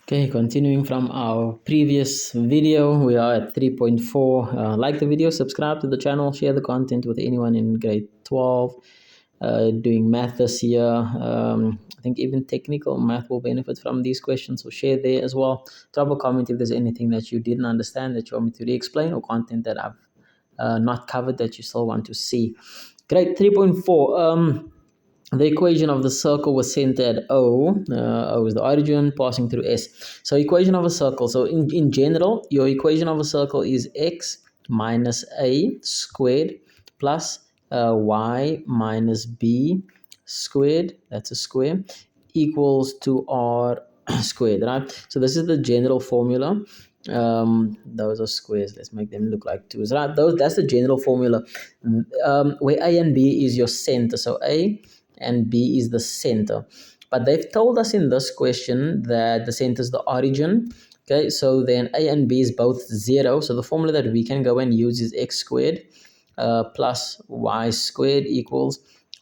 Okay, continuing from our previous video, we are at 3.4. Like the video, subscribe to the channel, share the content with anyone in grade 12 doing math this year. I think even technical math will benefit from these questions, so share there as well. Drop a comment if there's anything that you didn't understand that you want me to re-explain, or content that I've not covered that you still want to see. Grade 3.4. The equation of the circle was centered at O. O is the origin, passing through S. So equation of a circle. So in general, your equation of a circle is x minus a squared plus y minus b squared, that's a square, equals to r squared, right? So this is the general formula. Those are squares, let's make them look like twos, right? That's the general formula, where a and b is your center. So a and b is the center, but they've told us in this question that the center is the origin. Okay, so then a and b is both 0, so the formula that we can go and use is x squared plus y squared equals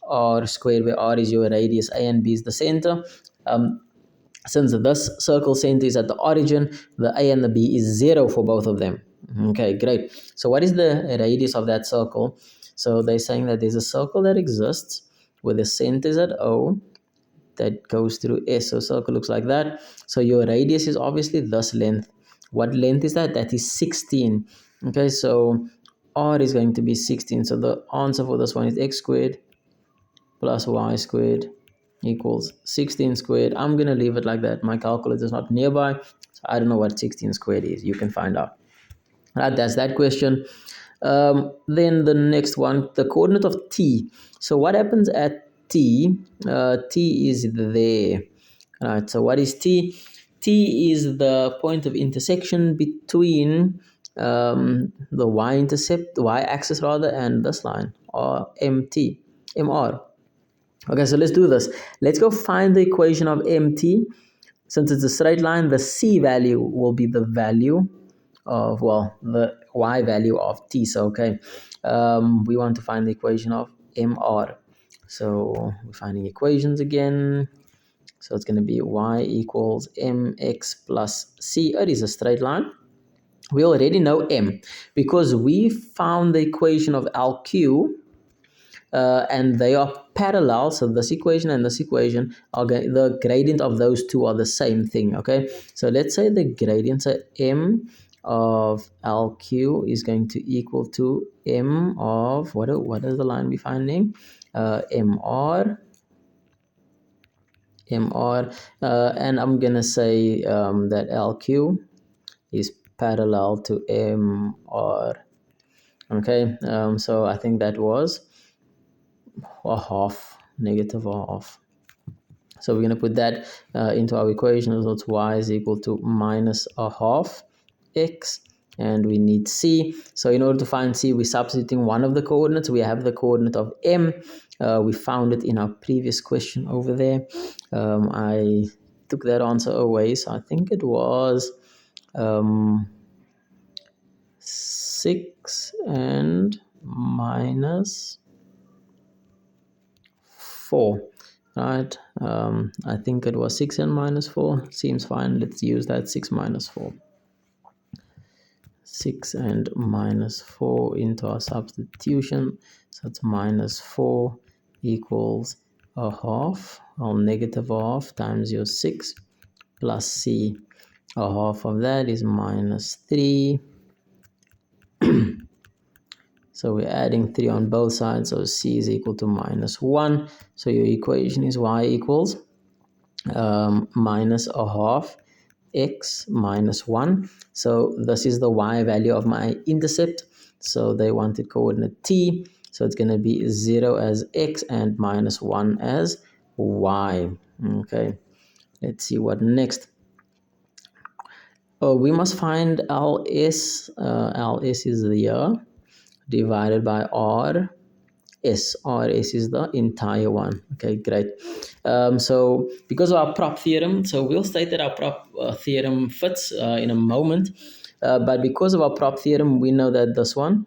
r squared, where r is your radius, a and b is the center. Since this circle center is at the origin, the a and the b is 0 for both of them. Okay, great. So what is the radius of that circle? So they're saying that there's a circle that exists where the center is at O, that goes through S. So circle looks like that. So your radius is obviously this length. What length is that? That is 16. Okay, so R is going to be 16. So the answer for this one is x squared plus y squared equals 16 squared. I'm going to leave it like that. My calculator is not nearby, so I don't know what 16 squared is. You can find out. Right, that's that question. Then the next one, the coordinate of t. So what happens at t? T is there. Right, so what is t? T is the point of intersection between the y-intercept, the y-axis rather, and this line, or mt, mr. Okay, so let's do this. Let's go find the equation of mt. Since it's a straight line, the c value will be the value of, well, the y value of t. So, okay, we want to find the equation of mr. So we're finding equations again. So it's going to be y equals mx plus c. It is a straight line. We already know m because we found the equation of lq, and they are parallel. So this equation and this equation are the gradient of those two are the same thing. Okay, so let's say the gradient, so m of lq is going to equal to m of what is the line we're finding? Mr. And I'm gonna say that lq is parallel to mr. Okay, so I think that was a half, negative a half. So we're going to put that into our equation. So it's y is equal to minus a half x, and we need c. So in order to find c, we're substituting one of the coordinates. We have the coordinate of m. We found it in our previous question over there. I took that answer away, so I think it was 6 and minus 4, right? I think it was 6 and minus 4. Seems fine. Let's use that. 6 minus 4. 6 and minus 4 into our substitution. So it's minus 4 equals a half, or negative a half, times your 6 plus c. A half of that is minus 3. So we're adding 3 on both sides, so c is equal to minus 1. So your equation is y equals minus a half x minus 1. So this is the y value of my intercept. So they wanted coordinate t. So it's going to be 0 as x and minus 1 as y. Okay, let's see what next. Oh, we must find ls. Ls is the year divided by r. RS is the entire one. Okay, great. So because of our prop theorem, so we'll state that our prop theorem fits in a moment. But because of our prop theorem, we know that this one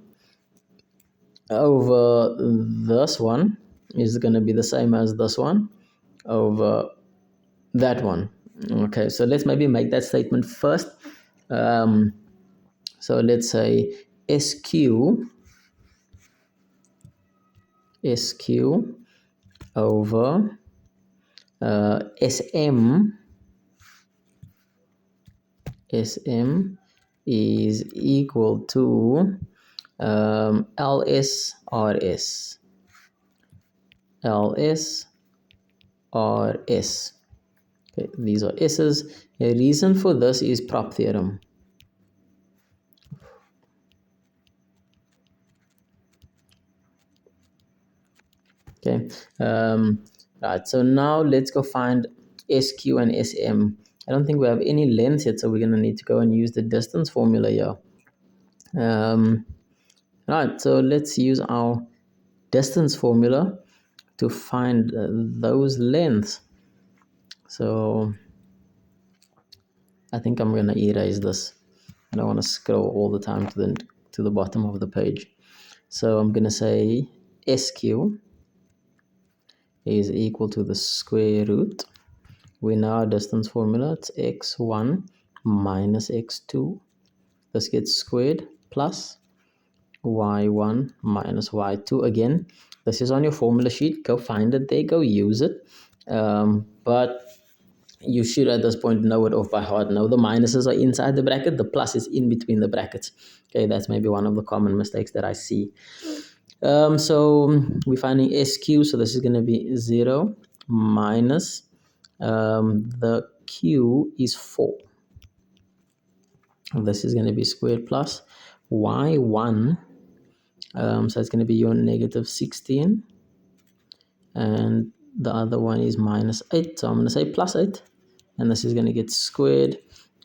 over this one is going to be the same as this one over that one. Okay, so let's maybe make that statement first. So let's say SQ over SM is equal to LS RS. LS RS. Okay, these are S's. The reason for this is prop theorem. Okay, right, so now let's go find SQ and SM. I don't think we have any length yet, so we're going to need to go and use the distance formula here. Right, so let's use our distance formula to find those lengths. So I think I'm going to erase this. I don't want to scroll all the time to the bottom of the page. So I'm going to say SQ is equal to the square root. We know our distance formula. It's x1 minus x2. This gets squared plus y1 minus y2. Again, this is on your formula sheet. Go find it there. Go use it. But you should at this point know it off by heart. Know the minuses are inside the bracket. The plus is in between the brackets. Okay, that's maybe one of the common mistakes that I see. So we're finding SQ. So this is going to be 0 minus the Q is 4. This is going to be squared plus y1. So it's going to be your negative 16. And the other one is minus 8. So I'm going to say plus 8. And this is going to get squared.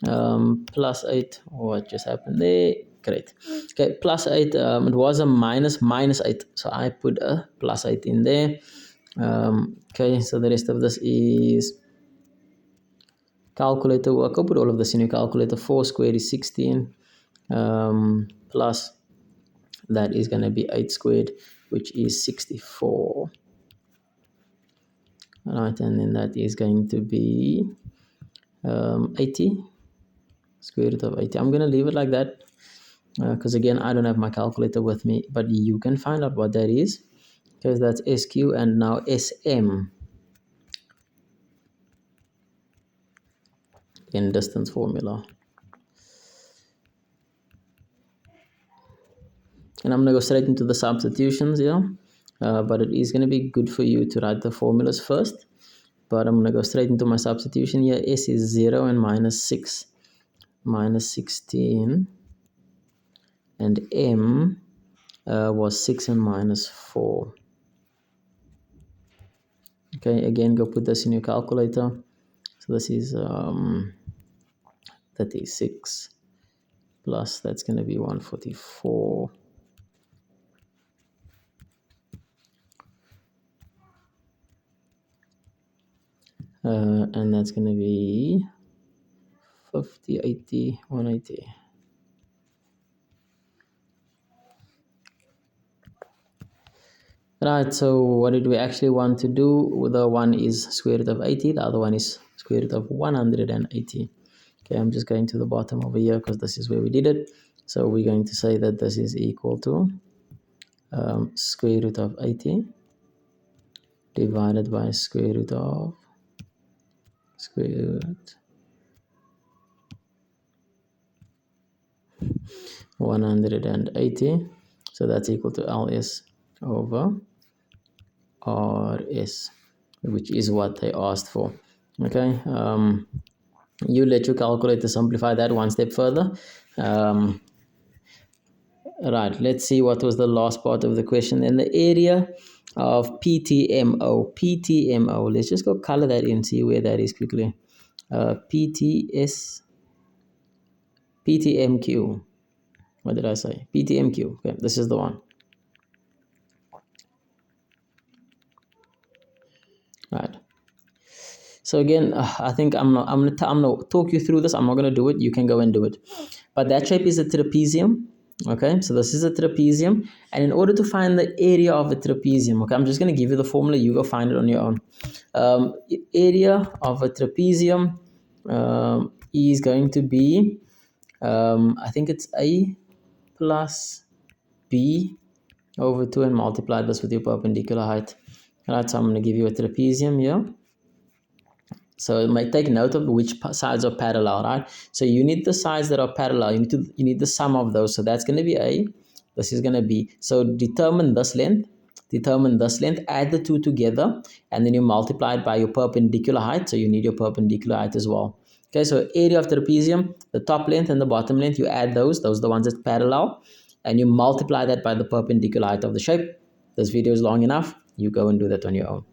Plus 8. What just happened there? Great. Okay, plus 8. It was a minus 8. So I put a plus 8 in there. Okay, so the rest of this is calculator work. I'll put all of this in your calculator. 4 squared is 16. Plus that is going to be 8 squared, which is 64. All right, and then that is going to be 80. Square root of 80. I'm going to leave it like that because again, I don't have my calculator with me, but you can find out what that is because that's SQ and now SM in distance formula. And I'm going to go straight into the substitutions here, but it is going to be good for you to write the formulas first. But I'm going to go straight into my substitution here. S is 0 and minus 6, minus 16. And M was 6 and minus 4. Okay, again, go put this in your calculator. So this is 36 plus, that's going to be 144. And that's going to be 50, 80, 180. Right, so what did we actually want to do? The one is square root of 80, the other one is square root of 180. Okay, I'm just going to the bottom over here because this is where we did it. So we're going to say that this is equal to square root of 80 divided by square root of square root 180. So that's equal to LS over RS, which is what they asked for. Okay, you let your calculator simplify that one step further. Right, let's see what was the last part of the question. In the area of PTMO, let's just go color that in, see where that is quickly. PTMQ. What did I say? PTMQ. Okay, this is the one. Right. So again, I think I'm gonna talk you through this. I'm not gonna do it. You can go and do it. But that shape is a trapezium. Okay, so this is a trapezium, and in order to find the area of a trapezium, okay, I'm just gonna give you the formula. You go find it on your own. Area of a trapezium E is going to be, I think it's A plus B over 2 and multiply this with your perpendicular height. All right, so I'm going to give you a trapezium here. So it might take note of which sides are parallel, right? So you need the sides that are parallel. You need the sum of those. So that's going to be A. This is going to be. So determine this length. Determine this length. Add the two together, and then you multiply it by your perpendicular height. So you need your perpendicular height as well. Okay. So area of trapezium, the top length and the bottom length. You add those. Those are the ones that parallel, and you multiply that by the perpendicular height of the shape. This video is long enough. You go and do that on your own.